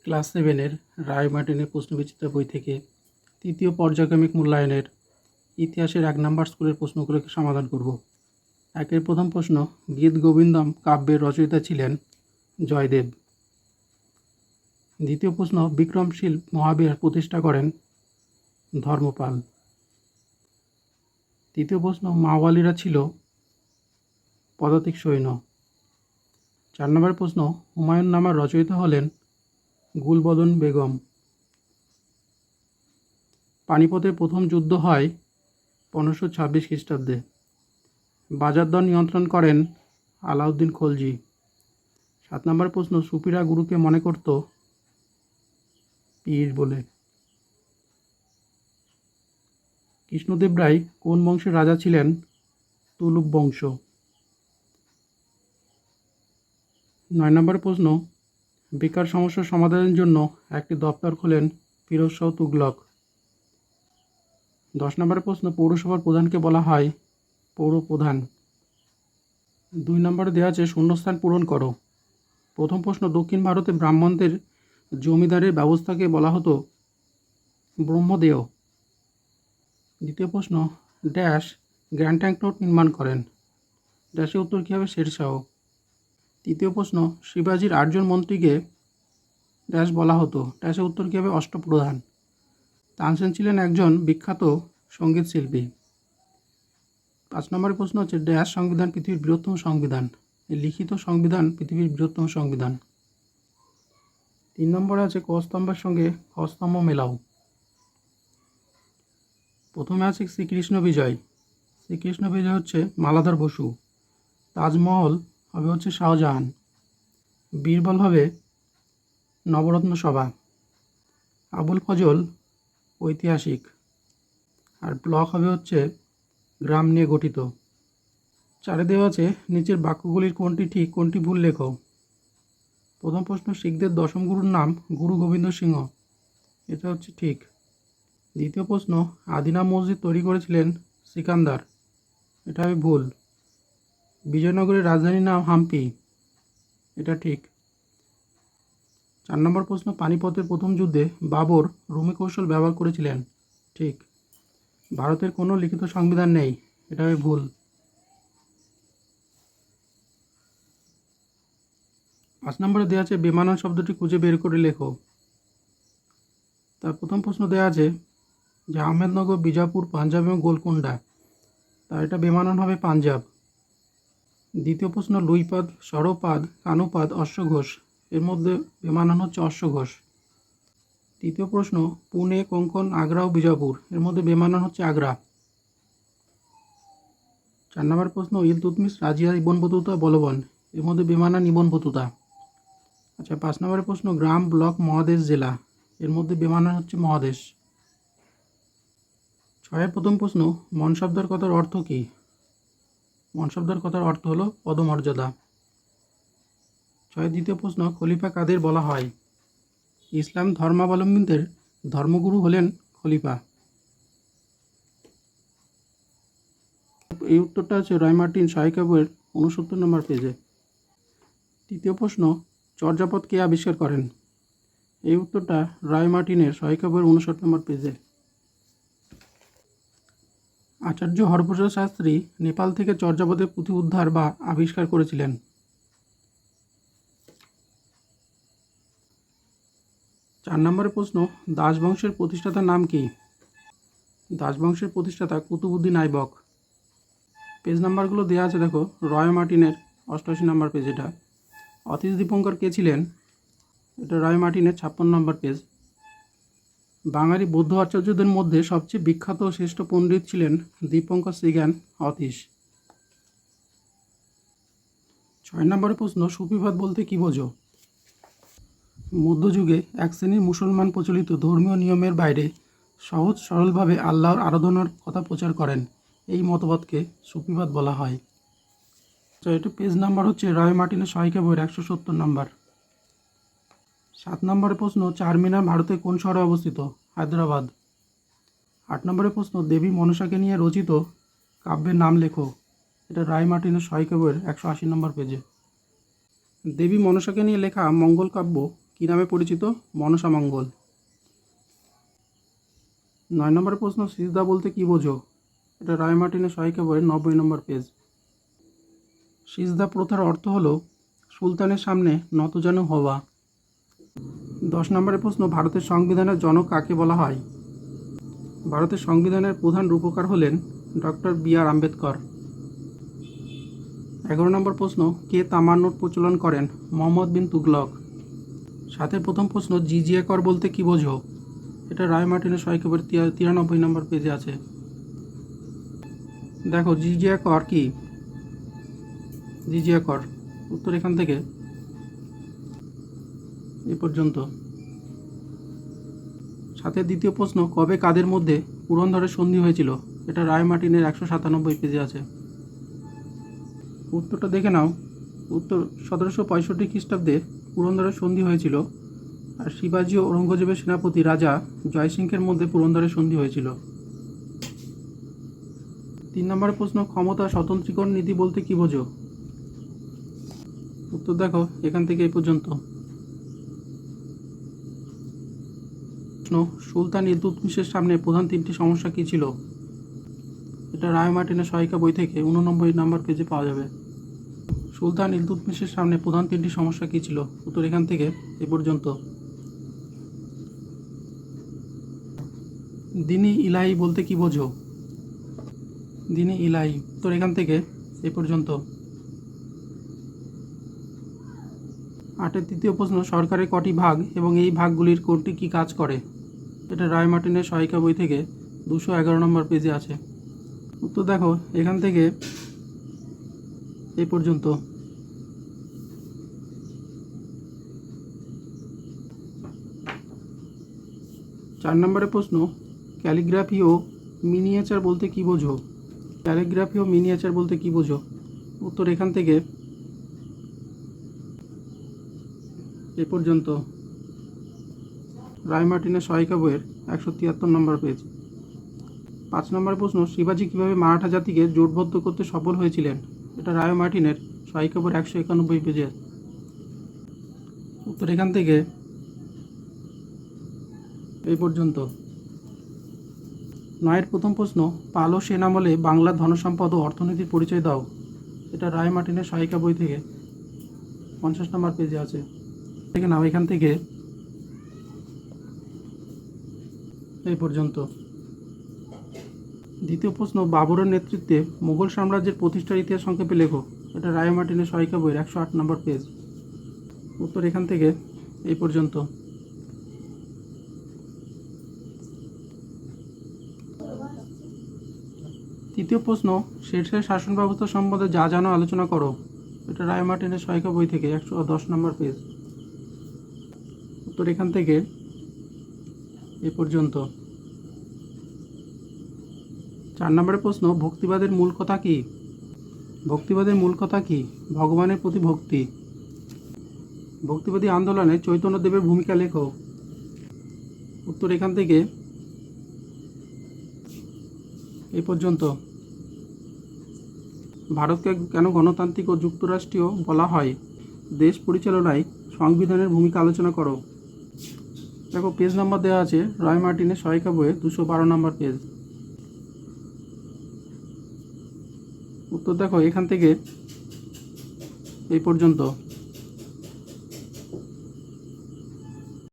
Class 7-এর রায় মার্টিনের প্রশ্নবিচিত্রা বই থেকে তৃতীয় পর্যায়ক্রমিক মূল্যায়নের ইতিহাসের 1 নম্বর স্কুলের প্রশ্নগুলোকে সমাধান করব। একের প্রথম প্রশ্ন, গীত গোবিন্দম কাব্যের রচয়িতা ছিলেন জয়দেব। দ্বিতীয় প্রশ্ন, বিক্রমশীল মহাবিহার প্রতিষ্ঠা করেন ধর্মপাল। তৃতীয় প্রশ্ন, মাওয়ালিরা ছিল পদাতিক সৈন্য। 4 নম্বর প্রশ্ন, হুমায়ুন নামার রচয়িতা হলেন গুলবদন বেগম। পানিপথের প্রথম যুদ্ধ হয় 1526 খ্রিস্টাব্দে। বাজার দর নিয়ন্ত্রণ করেন আলাউদ্দিন খলজি। 7 নম্বর প্রশ্ন, সুফিরা গুরুকে মনে করত পীর বলে। কৃষ্ণদেব রায় কোন বংশের রাজা ছিলেন? তুলুপ বংশ। 9 নম্বর প্রশ্ন, বেকার সমস্যার সমাধানের জন্য একটি দপ্তর খোলেন ফিরোজ শাহ তুগলক। 10 নম্বর প্রশ্ন, পৌরসভার প্রধানকে বলা হয় পৌর প্রধান। 2 নম্বরে দেওয়া আছে শূন্যস্থান পূরণ করো। প্রথম প্রশ্ন, দক্ষিণ ভারতে ব্রাহ্মণদের জমিদারের ব্যবস্থাকে বলা হতো ব্রহ্মদেয়। দ্বিতীয় প্রশ্ন, ড্যাশ গ্র্যান্ড ট্যাঙ্ক রোড নির্মাণ করেন। ড্যাশের উত্তর কী হবে? শেরশাহ। তৃতীয় প্রশ্ন, শিবাজির 8 জন মন্ত্রীকে ড্যাশ বলা হতো। ড্যাশের উত্তর কী হবে? অষ্টপ্রধান। তানসেন ছিলেন একজন বিখ্যাত সঙ্গীত শিল্পী। 5 নম্বরের প্রশ্ন হচ্ছে, ড্যাশ সংবিধান পৃথিবীর বৃহত্তম সংবিধান। এই লিখিত সংবিধান পৃথিবীর বৃহত্তম সংবিধান। 3 নম্বরে আছে ক স্তম্ভের সঙ্গে খ স্তম্ভ মেলাও। প্রথমে আছে শ্রীকৃষ্ণ বিজয়। শ্রীকৃষ্ণ বিজয় হচ্ছে মালাধর বসু। তাজমহল হবে হচ্ছে শাহজাহান। বীরবল হবে নবরত্ন সভা। আবুল ফজল ঐতিহাসিক। আর ব্লক হবে হচ্ছে গ্রাম নিয়ে গঠিত। 4 দেওয়া আছে নিচের বাক্যগুলির কোনটি ঠিক কোনটি ভুল লেখো। প্রথম প্রশ্ন, শিখদের দশম গুরুর নাম গুরু গোবিন্দ সিংহ। এটা হচ্ছে ঠিক। দ্বিতীয় প্রশ্ন, আদিনা মসজিদ তৈরি করেছিলেন সিকান্দার। এটা হবে ভুল। বিজয়নগরের রাজধানীর নাম হাম্পি। এটা ঠিক। 4 নম্বর প্রশ্ন, পানিপথের প্রথম যুদ্ধে বাবর রুমি কৌশল ব্যবহার করেছিলেন। ঠিক। ভারতের কোনো লিখিত সংবিধান নেই। এটা হবে ভুল। 5 নম্বরে দেওয়া আছে বেমানান শব্দটি খুঁজে বের করে লেখো। তার প্রথম প্রশ্ন দেওয়া আছে যে আহমেদনগর, বিজাপুর, পাঞ্জাব এবং গোলকুন্ডা। তার এটা বেমানান হবে পাঞ্জাব। দ্বিতীয় প্রশ্ন, লুইপাদ, সরপাদ, কানুপাদ, অশ্বঘোষ। এর মধ্যে বেমানান হচ্ছে অশ্বঘোষ। তৃতীয় প্রশ্ন, পুনে, কোঙ্কণ, আগ্রা ও বিজাপুর। এর মধ্যে বেমানান হচ্ছে আগ্রা। 4 নম্বর প্রশ্ন, ইলতুৎমিশ রাজিয়া ইবন বতুতা বলবন। এর মধ্যে বেমানান ইবন বতুতা। আচ্ছা, 5 নম্বরের প্রশ্ন, গ্রাম, ব্লক, মহাদেশ, জেলা। এর মধ্যে বেমানান হচ্ছে মহাদেশ। 6 প্রথম প্রশ্ন, মনসবদার কথার অর্থ কী? মনসবদার কথার অর্থ হলো পদমর্যাদা। 6 দ্বিতীয় প্রশ্ন, খলিফা কাদের বলা হয়? ইসলাম ধর্মাবলম্বীদের ধর্মগুরু হলেন খলিফা। এই উত্তরটা আছে রয় মার্টিন সহায়িকা বইয়ের 69 নম্বর পেজে। তৃতীয় প্রশ্ন, চর্যাপদ কে আবিষ্কার করেন? এই উত্তরটা রয় মার্টিনের সহায়িকা বইয়ের 59 নম্বর পেজে। আচার্য হরপ্রসাদ শাস্ত্রী নেপাল থেকে চর্যাপদের পুঁথি উদ্ধার বা আবিষ্কার করেছিলেন। 4 নম্বরের প্রশ্ন, দাস বংশের প্রতিষ্ঠাতার নাম কি? দাস বংশের প্রতিষ্ঠাতা কুতুবউদ্দিন আইবক। পেজ নাম্বারগুলো দেওয়া আছে দেখো, রয় মার্টিনের 88 নম্বর পেজ। এটা অতীশ দীপঙ্কর কে ছিলেন? এটা রয় মার্টিনের 56 নম্বর পেজ। বাঙালি বৌদ্ধ আচার্যদের মধ্যে সবচেয়ে বিখ্যাত ও শ্রেষ্ঠ পণ্ডিত ছিলেন দীপঙ্কর শ্রীজ্ঞান অতীশ। 6 নম্বরের প্রশ্ন, সুফিবাদ বলতে কী বোঝো? মধ্যযুগে এক শ্রেণীর মুসলমান প্রচলিত ধর্মীয় নিয়মের বাইরে সহজ সরলভাবে আল্লাহর আরাধনার কথা প্রচার করেন। এই মতবাদকে সুফিবাদ বলা হয়। তো এটা পেজ নাম্বার হচ্ছে রয় মার্টিনের সহায়িকা বইয়ের 170 নম্বর। 7 নম্বরের প্রশ্ন, চারমিনার ভারতের কোন শহরে অবস্থিত? হায়দ্রাবাদ। 8 নম্বরের প্রশ্ন, দেবী মনসাকে নিয়ে রচিত কাব্যের নাম লেখো। এটা রয় মার্টিনের সহায়িকা বইয়ের 180 নম্বর পেজে। দেবী মনসাকে নিয়ে লেখা মঙ্গল কাব্য কী নামে পরিচিত? মনসা মঙ্গল। 9 নম্বরের প্রশ্ন, সিজদা বলতে কী বোঝো? এটা রায় মার্টিনের সহায়িকা বইয়ের 90 নম্বর পেজ। সিজদা প্রথার অর্থ হলো সুলতানের সামনে নতজানু হওয়া। 10 নম্বরের প্রশ্ন, ভারতের সংবিধানের জনক কাকে বলা হয়? ভারতের সংবিধানের প্রধান রূপকার হলেন ডক্টর বি.আর. আম্বেদকর। 11 নম্বর প্রশ্ন, কে তামার নোট প্রচলন করেন? মোহাম্মদ বিন তুগলক। 7 প্রথম প্রশ্ন, জিজিয়া কর বলতে কী বোঝো? এটা রায় মার্টিনের সহায়িকা বইয়ের 93 নম্বর পেজে আছে। দেখো জিজিয়া কর কি? জিজিয়া কর উত্তর এখান থেকে এ পর্যন্ত। সাথে দ্বিতীয় প্রশ্ন, কবে কাদের মধ্যে পুরন্দরের সন্ধি হয়েছিল? এটা রায় মার্টিনের 197 পেজে আছে। উত্তরটা দেখে নাও। উত্তর 1765 খ্রিস্টাব্দে পুরন্দরের সন্ধি হয়েছিল, আর শিবাজি ও ঔরঙ্গজেবের সেনাপতি রাজা জয়সিংহের মধ্যে পুরন্দরের সন্ধি হয়েছিল। 3 নম্বরের প্রশ্ন, ক্ষমতা স্বতন্ত্রীকরণ নীতি বলতে কী বোঝো? উত্তর দেখো এখান থেকে এই পর্যন্ত। প্রশ্ন, সুলতান ইলতুৎমিশের সামনে প্রধান 3টি সমস্যা কী ছিল? এটা রায় মার্টিনের সহায়িকা বই থেকে 89 নম্বর পেজে পাওয়া যাবে। সুলতান ইলতুৎমিশের সামনে প্রধান 3টি সমস্যা কী ছিল? উত্তর এখান থেকে এ পর্যন্ত। দিনী ইলাহি বলতে কী বোঝো? দিনী ইলাহি উত্তর এখান থেকে এ পর্যন্ত। 8 তৃতীয় প্রশ্ন, সরকারের কটি ভাগ এবং এই ভাগগুলির কোনটি কী কাজ করে? এটা রায় মার্টিনের সহায়িকা বই থেকে 211 নম্বর পেজে আছে। উত্তর দেখো এখান থেকে এই পর্যন্ত। 4 নম্বরের প্রশ্ন, ক্যালিগ্রাফি ও মিনিয়েচার বলতে কী বোঝো? ক্যালিগ্রাফি ও মিনিয়েচার বলতে কী বোঝো? উত্তর এখান থেকে এ পর্যন্ত। রায় মার্টিনের সহায়িকা বইয়ের 173 নম্বর পেজ। 5 নম্বর প্রশ্ন, শিবাজি কীভাবে মারাঠা জাতিকে জোটবদ্ধ করতে সফল হয়েছিলেন? এটা রায় মার্টিনের সহায়িকা বইয়ের 191 পেজে। উত্তর এখান থেকে এই পর্যন্ত। 9 প্রথম প্রশ্ন, পাল ও সেন আমলে বাংলার ধনসম্পদ ও অর্থনীতির পরিচয় দাও। এটা রায় মার্টিনের সহায়িকা বই থেকে 50 নম্বর পেজে আছে। দেখে নাও এখান থেকে এই পর্যন্ত। দ্বিতীয় প্রশ্ন, বাবরের নেতৃত্বে মুঘল সাম্রাজ্যের প্রতিষ্ঠার ইতিহাস সংক্ষেপে লেখো। এটা রায় মার্টিনের সহায়িকা বইয়ের 108 নম্বর পেজ। উত্তর এখান থেকে এই পর্যন্ত। তৃতীয় প্রশ্ন, শেরশাহের শাসন ব্যবস্থা সম্বন্ধে যা জানো আলোচনা করো। এটা রায় মার্টিনের সহায়িকা বই থেকে 110 নম্বর পেজ। উত্তর এখান থেকে এ পর্যন্ত। 4 নম্বরের প্রশ্ন, ভক্তিবাদের মূল কথা কী? ভক্তিবাদের মূল কথা কী? ভগবানের প্রতি ভক্তি। ভক্তিবাদী আন্দোলনে চৈতন্যদেবের ভূমিকা লেখো। উত্তর এখান থেকে এই পর্যন্ত। ভারতকে কেন গণতান্ত্রিক ও যুক্তরাষ্ট্রীয় বলা হয়? দেশ পরিচালনায় সংবিধানের ভূমিকা আলোচনা করো। দেখো পেজ নাম্বার দেওয়া আছে রায় মার্টিনের সহায়িকা বইয়ে 212 নম্বর পেজ। উত্তর দেখো এখান থেকে এই পর্যন্ত।